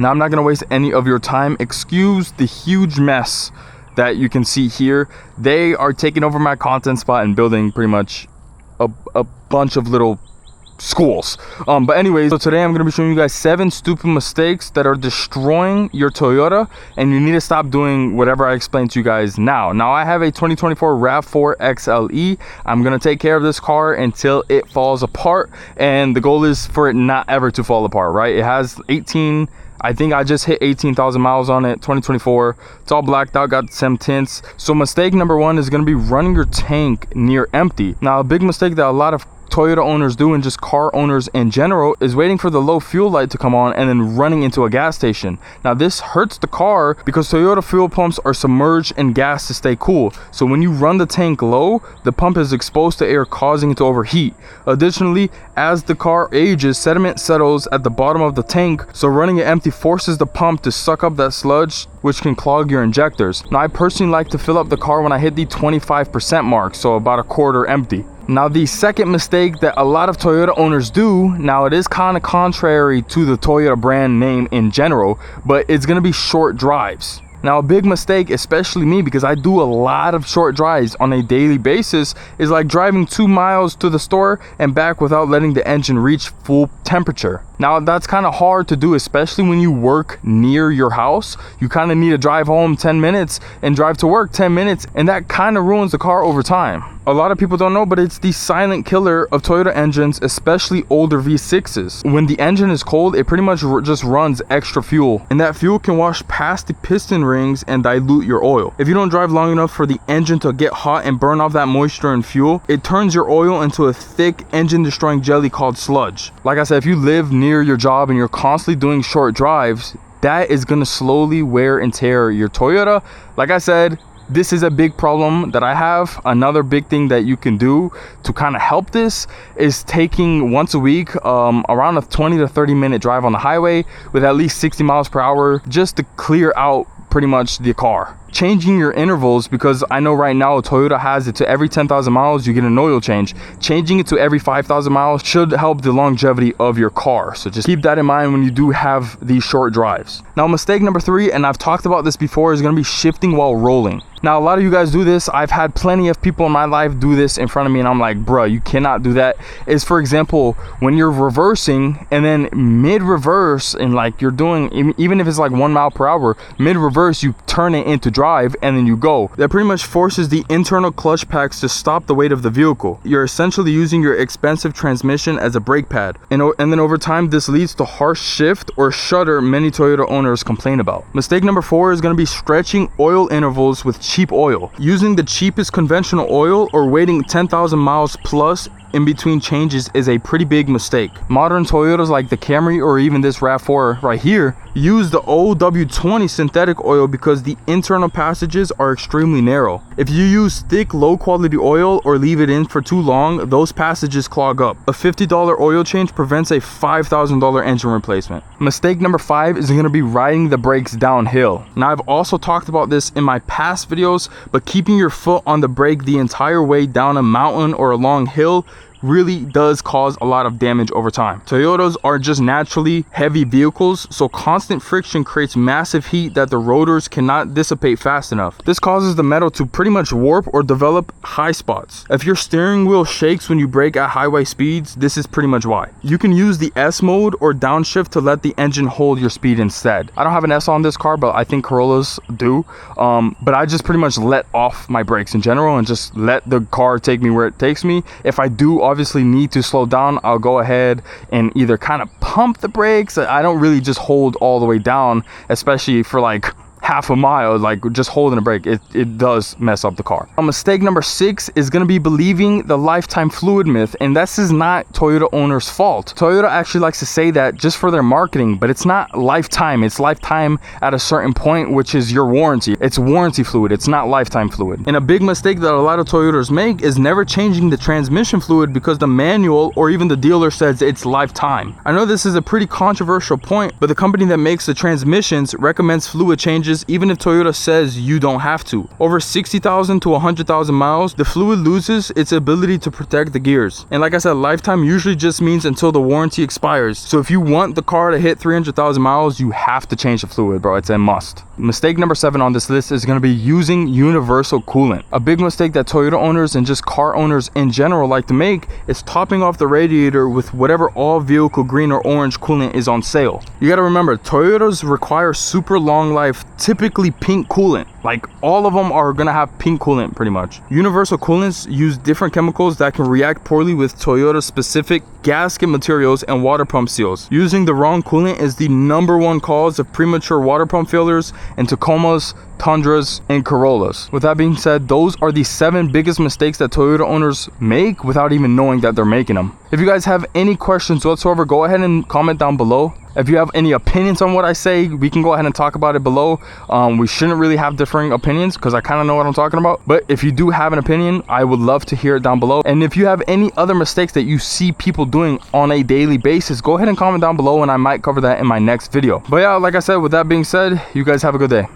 Now I'm not gonna waste any of your time. Excuse the huge mess that you can see here. They are taking over my content spot and building pretty much a bunch of little schools. But anyways, so today I'm going to be showing you guys 7 stupid mistakes that are destroying your Toyota, and you need to stop doing whatever I explained to you guys now. Now I have a 2024 RAV4 XLE. I'm going to take care of this car until it falls apart, and the goal is for it not ever to fall apart, right? It has 18, I think I just hit 18,000 miles on it, 2024. It's all blacked out, got some tints. So mistake number 1 is going to be running your tank near empty. Now a big mistake that a lot of Toyota owners do, and just car owners in general, is waiting for the low fuel light to come on and then running into a gas station. Now this hurts the car because Toyota fuel pumps are submerged in gas to stay cool. So when you run the tank low, the pump is exposed to air, causing it to overheat. Additionally, as the car ages, sediment settles at the bottom of the tank, so running it empty forces the pump to suck up that sludge, which can clog your injectors. Now I personally like to fill up the car when I hit the 25% mark, so about a quarter empty. Now the second mistake that a lot of Toyota owners do, now it is kind of contrary to the Toyota brand name in general, but it's going to be short drives. Now a big mistake, especially me, because I do a lot of short drives on a daily basis, is like driving 2 miles to the store and back without letting the engine reach full temperature. Now that's kind of hard to do, especially when you work near your house. You kind of need to drive home 10 minutes and drive to work 10 minutes, and that kind of ruins the car over time. A lot of people don't know, but it's the silent killer of Toyota engines, especially older V6s. When the engine is cold, it pretty much just runs extra fuel, and that fuel can wash past the piston rings and dilute your oil. If you don't drive long enough for the engine to get hot and burn off that moisture and fuel, it turns your oil into a thick engine destroying jelly called sludge. Like I said, if you live near your job and you're constantly doing short drives, that is going to slowly wear and tear your Toyota. Like I said, this is a big problem that I have. Another big thing that you can do to kind of help this is taking once a week around a 20 to 30 minute drive on the highway with at least 60 miles per hour, just to clear out pretty much the car. Changing your intervals, because I know right now Toyota has it to every 10,000 miles you get an oil change. Changing it to every 5,000 miles should help the longevity of your car. So just keep that in mind when you do have these short drives. Now mistake number 3, and I've talked about this before, is going to be shifting while rolling. Now a lot of you guys do this. I've had plenty of people in my life do this in front of me, and I'm like, bruh, you cannot do that. Is, for example, when you're reversing and then mid-reverse, and like you're doing, even if it's like 1 mile per hour, mid-reverse you turn it into drive and then you go. That pretty much forces the internal clutch packs to stop the weight of the vehicle. You're essentially using your expensive transmission as a brake pad, and then over time this leads to harsh shift or shudder many Toyota owners complain about. Mistake number 4 is going to be stretching oil intervals with cheap oil. Using the cheapest conventional oil or waiting 10,000 miles plus in between changes is a pretty big mistake. Modern Toyotas like the Camry or even this RAV4 right here use the OW20 synthetic oil because the internal passages are extremely narrow. If you use thick, low quality oil or leave it in for too long, those passages clog up. A $50 oil change prevents a $5,000 engine replacement. Mistake number 5 is going to be riding the brakes downhill. Now I've also talked about this in my past videos, but keeping your foot on the brake the entire way down a mountain or a long hill really does cause a lot of damage over time. Toyotas are just naturally heavy vehicles, so constant friction creates massive heat that the rotors cannot dissipate fast enough. This causes the metal to pretty much warp or develop high spots. If your steering wheel shakes when you brake at highway speeds, this is pretty much why. You can use the S mode or downshift to let the engine hold your speed instead. I don't have an S on this car, but I think Corollas do. But I just pretty much let off my brakes in general and just let the car take me where it takes me. If I do obviously need to slow down, I'll go ahead and either kind of pump the brakes. I don't really just hold all the way down, especially for like half a mile, like just holding a brake. It does mess up the car. Mistake number 6 is going to be believing the lifetime fluid myth, and this is not Toyota owners' fault. Toyota actually likes to say that just for their marketing, but it's not lifetime. It's lifetime at a certain point, which is your warranty. It's warranty fluid, it's not lifetime fluid. And a big mistake that a lot of Toyotas make is never changing the transmission fluid because the manual or even the dealer says it's lifetime. I know this is a pretty controversial point, but the company that makes the transmissions recommends fluid changes changes even if Toyota says you don't have to. Over 60,000 to 100,000 miles, the fluid loses its ability to protect the gears. And like I said, lifetime usually just means until the warranty expires. So if you want the car to hit 300,000 miles, you have to change the fluid, bro. It's a must. Mistake number 7 on this list is going to be using universal coolant. A big mistake that Toyota owners and just car owners in general like to make is topping off the radiator with whatever all vehicle green or orange coolant is on sale. You got to remember, Toyotas require super long life, typically pink coolant. Like all of them are gonna have pink coolant pretty much. Universal coolants use different chemicals that can react poorly with Toyota specific gasket materials and water pump seals. Using the wrong coolant is the #1 cause of premature water pump failures in Tacomas, Tundras, and Corollas. With that being said, those are the 7 biggest mistakes that Toyota owners make without even knowing that they're making them. If you guys have any questions whatsoever, go ahead and comment down below. If you have any opinions on what I say, we can go ahead and talk about it below. We shouldn't really have differing opinions because I kind of know what I'm talking about. But if you do have an opinion, I would love to hear it down below. And if you have any other mistakes that you see people doing on a daily basis, go ahead and comment down below and I might cover that in my next video. But yeah, like I said, with that being said, you guys have a good day.